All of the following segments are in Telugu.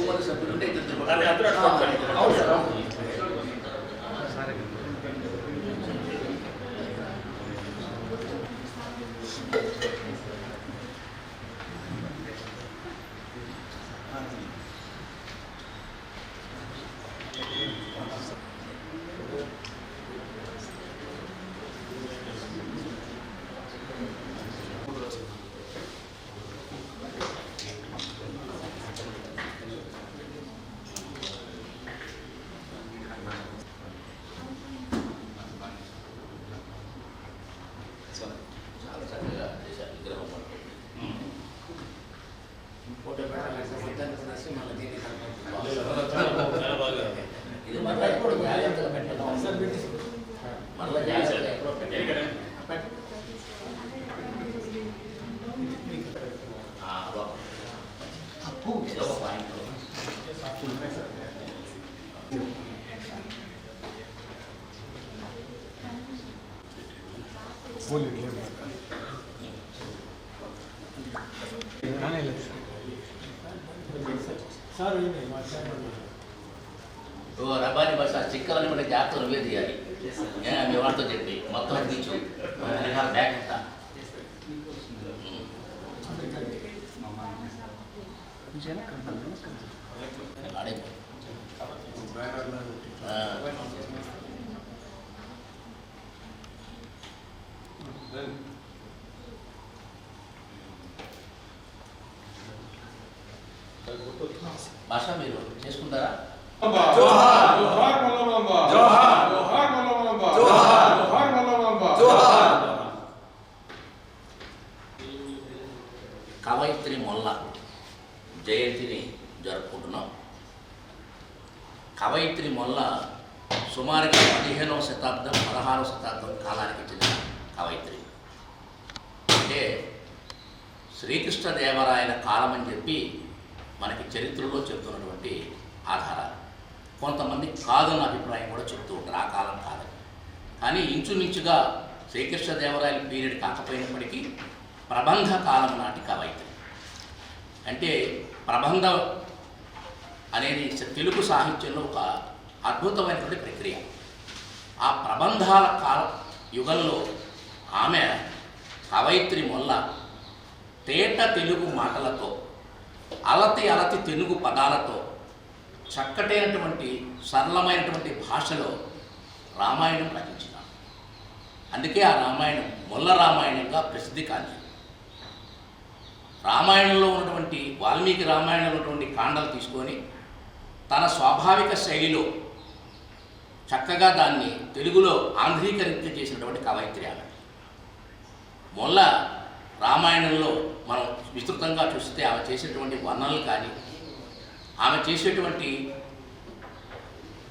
మంది సభ్యులు ఉంటే ఇది మళ్ళీ ఇప్పుడు జాగ్రత్తగా పెట్టాలి. మళ్ళీ జాగ్రత్తగా ఎప్పుడో పెట్టాలి. రబ్బాని బస్ ఆ చిక్కలని మనకి జాగ్రత్త నువ్వే తీయాలి. మీ వాళ్ళతో చెప్పి మొత్తం తీర్చు బ్యాగ్ ఇస్తా. భాష మీరు చేసుకుంటారా? కవయిత్రి మొల్ల జయంతిని జరుపుకుంటున్నాం. కవయిత్రి మొల్ల సుమారుగా 15వ శతాబ్దం 16వ శతాబ్దం కాలానికి చెందిన కవయిత్రి. అంటే శ్రీకృష్ణదేవరాయల కాలం అని చెప్పి మనకి చరిత్రలో చెప్తున్నటువంటి ఆధారాలు. కొంతమంది కాదన్న అభిప్రాయం కూడా చెప్తూ ఉంటారు, ఆ కాలం కాదని. కానీ ఇంచుమించుగా శ్రీకృష్ణదేవరాయల పీరియడ్ కాకపోయినప్పటికీ ప్రబంధ కాలం నాటి కవయిత్రి. అంటే ప్రబంధం అనేది తెలుగు సాహిత్యంలో ఒక అద్భుతమైనటువంటి ప్రక్రియ. ఆ ప్రబంధాల కాల యుగంలో ఆమె కవయిత్రి మొల్ల తేట తెలుగు మాటలతో అలతి తెలుగు పదాలతో చక్కటైనటువంటి సరళమైనటువంటి భాషలో రామాయణం రచించినారు. అందుకే ఆ రామాయణం మొల్ల రామాయణంగా ప్రసిద్ధి కాంచింది. రామాయణంలో ఉన్నటువంటి వాల్మీకి రామాయణంలో ఉన్నటువంటి కాండలు తీసుకొని తన స్వాభావిక శైలిలో చక్కగా దాన్ని తెలుగులో ఆంధ్రీకరించ చేసినటువంటి కవయిత్రి ఆమె. మొల్ల రామాయణంలో మనం విస్తృతంగా చూస్తే ఆమె చేసేటువంటి వర్ణనలు కానీ ఆమె చేసేటువంటి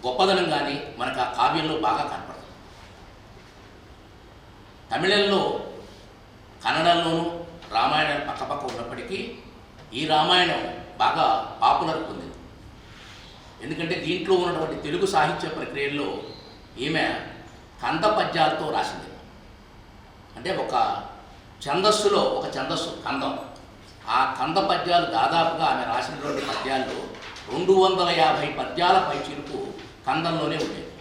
గొప్పదనం కానీ మనకు ఆ కావ్యంలో బాగా కనపడుతుంది. తమిళంలో కన్నడంలోనూ రామాయణాలు పక్కపక్క ఉన్నప్పటికీ ఈ రామాయణం బాగా పాపులర్ పొందింది. ఎందుకంటే దీంట్లో ఉన్నటువంటి తెలుగు సాహిత్య ప్రక్రియల్లో ఈమె కంద పద్యాలతో రాసింది. అంటే ఒక ఛందస్సులో ఒక ఛందస్సు కందం. ఆ కంద పద్యాలు దాదాపుగా ఆమె రాసినటువంటి పద్యాల్లో 250 పద్యాల పైచిలుకు కందంలోనే ఉండేది.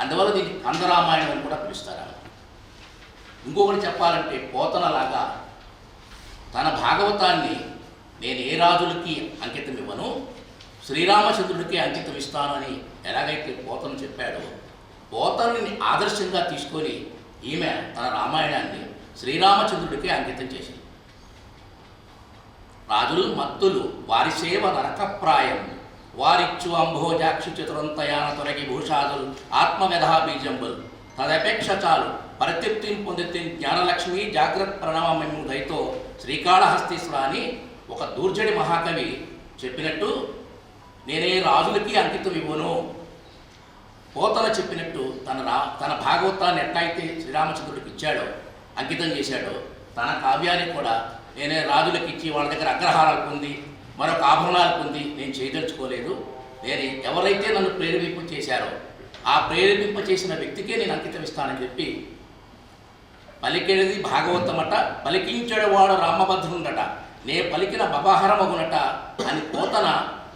అందువల్ల దీన్ని కందరామాయణం అని కూడా పిలుస్తారు. ఇంకొకటి చెప్పాలంటే పోతనలాగా తన భాగవతాన్ని నేను ఏ రాజులకి అంకితం ఇవ్వను, శ్రీరామచంద్రుడికి అంకితం ఇస్తాను అని ఎలాగైతే పోతను చెప్పాడో, పోతని ఆదర్శంగా తీసుకొని ఈమె తన రామాయణాన్ని శ్రీరామచంద్రుడికి అంకితం చేసింది. రాజులు మత్తులు వారి సేవ నరకప్రాయం, వారిచ్చు అంభోజాక్షి చతురంతయాన తొలగి భూషాదులు ఆత్మవ్యధా బీజంబులు తదపేక్ష చాలు పరితృప్తిని పొందితే జ్ఞానలక్ష్మి జాగ్రత్త ప్రణవమేము దయతో శ్రీకాళహస్తీశ్వర అని ఒక దూర్జడి మహాకవి చెప్పినట్టు నేనే రాజులకి అంకితం ఇవ్వను. పోతన చెప్పినట్టు తన భాగవతాన్ని ఎట్లయితే శ్రీరామచంద్రుడికి ఇచ్చాడో, అంకితం చేశాడో, తన కావ్యాన్ని కూడా నేనే రాజులకు ఇచ్చి వాళ్ళ దగ్గర అగ్రహారాలు పొంది మరొక ఆభరణాలు పొంది నేను చేయదలుచుకోలేదు. నేను ఎవరైతే నన్ను ప్రేరేపింపు చేశారో ఆ ప్రేరేపింప చేసిన వ్యక్తికే నేను అంకితం ఇస్తానని చెప్పి పలికేది భాగవతమట, పలికించడవాడు రామభద్రుండట, నే పలికిన బబాహరమగునట అని పోతన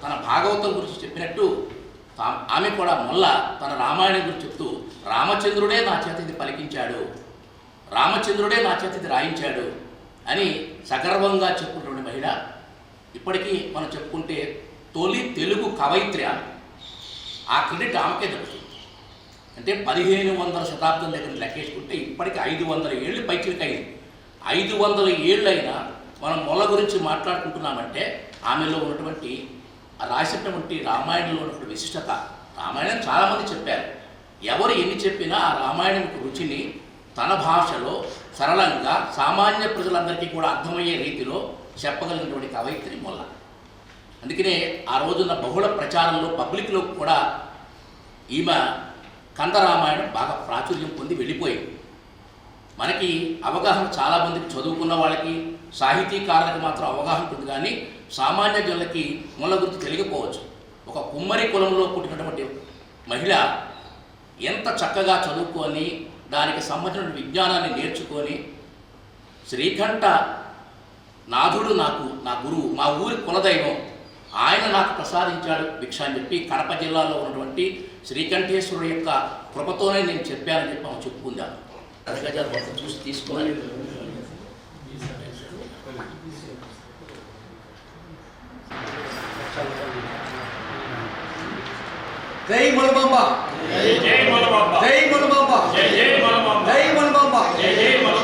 తన భాగవతం గురించి చెప్పినట్టు ఆమె కూడా మళ్ళా తన రామాయణం గురించి చెప్తూ రామచంద్రుడే నా చేత ఇది పలికించాడు, రామచంద్రుడే నా చేత ఇది రాయించాడు అని సగర్వంగా చెప్పుకున్నటువంటి మహిళ. ఇప్పటికీ మనం చెప్పుకుంటే తొలి తెలుగు కవయిత్రి ఆమె. ఆ క్రెడిట్ ఆమెకే దొరుకుతుంది. అంటే 1500 శతాబ్దం దగ్గర లెక్కేసుకుంటే ఇప్పటికీ 500 ఏళ్ళు పైచిలకైంది. 500 ఏళ్ళైనా మనం మొల గురించి మాట్లాడుకుంటున్నామంటే ఆమెలో ఉన్నటువంటి రాసినటువంటి రామాయణంలో ఉన్నటువంటి విశిష్టత. రామాయణం చాలామంది చెప్పారు, ఎవరు ఎన్ని చెప్పినా ఆ రామాయణం రుచిని తన భాషలో సరళంగా సామాన్య ప్రజలందరికీ కూడా అర్థమయ్యే రీతిలో చెప్పగలిగినటువంటి కవయిత్రి మొల్ల. అందుకనే ఆ రోజున బహుళ ప్రచారంలో పబ్లిక్లో కూడా ఈమె కందరామాయణం బాగా ప్రాచుర్యం పొంది వెళ్ళిపోయింది. మనకి అవగాహన చాలామందికి చదువుకున్న వాళ్ళకి సాహితీకారులకు మాత్రం అవగాహన ఉంటుంది, కానీ సామాన్య జనులకి మొల్ల గురించి తెలియకపోవచ్చు. ఒక కుమ్మరి కులంలో పుట్టినటువంటి మహిళ ఎంత చక్కగా చదువుకొని దానికి సంబంధించిన విజ్ఞానాన్ని నేర్చుకొని శ్రీకంఠ నాథుడు నాకు నా గురువు, మా ఊరి కులదైవం, ఆయన నాకు ప్రసాదించాడు భిక్ష అని చెప్పి కడప జిల్లాలో ఉన్నటువంటి శ్రీకంఠేశ్వరుడు యొక్క కృపతోనే నేను చెప్పానని చెప్పి మనం చెప్పుకుందాము. గజాలు మొత్తం చూసి తీసుకోవాలి. జై మలబాంబ, జై మలబాంబ, జై మలబాంబ, జై మలబాంబ, జై మలబాంబ, జై మలబాంబ.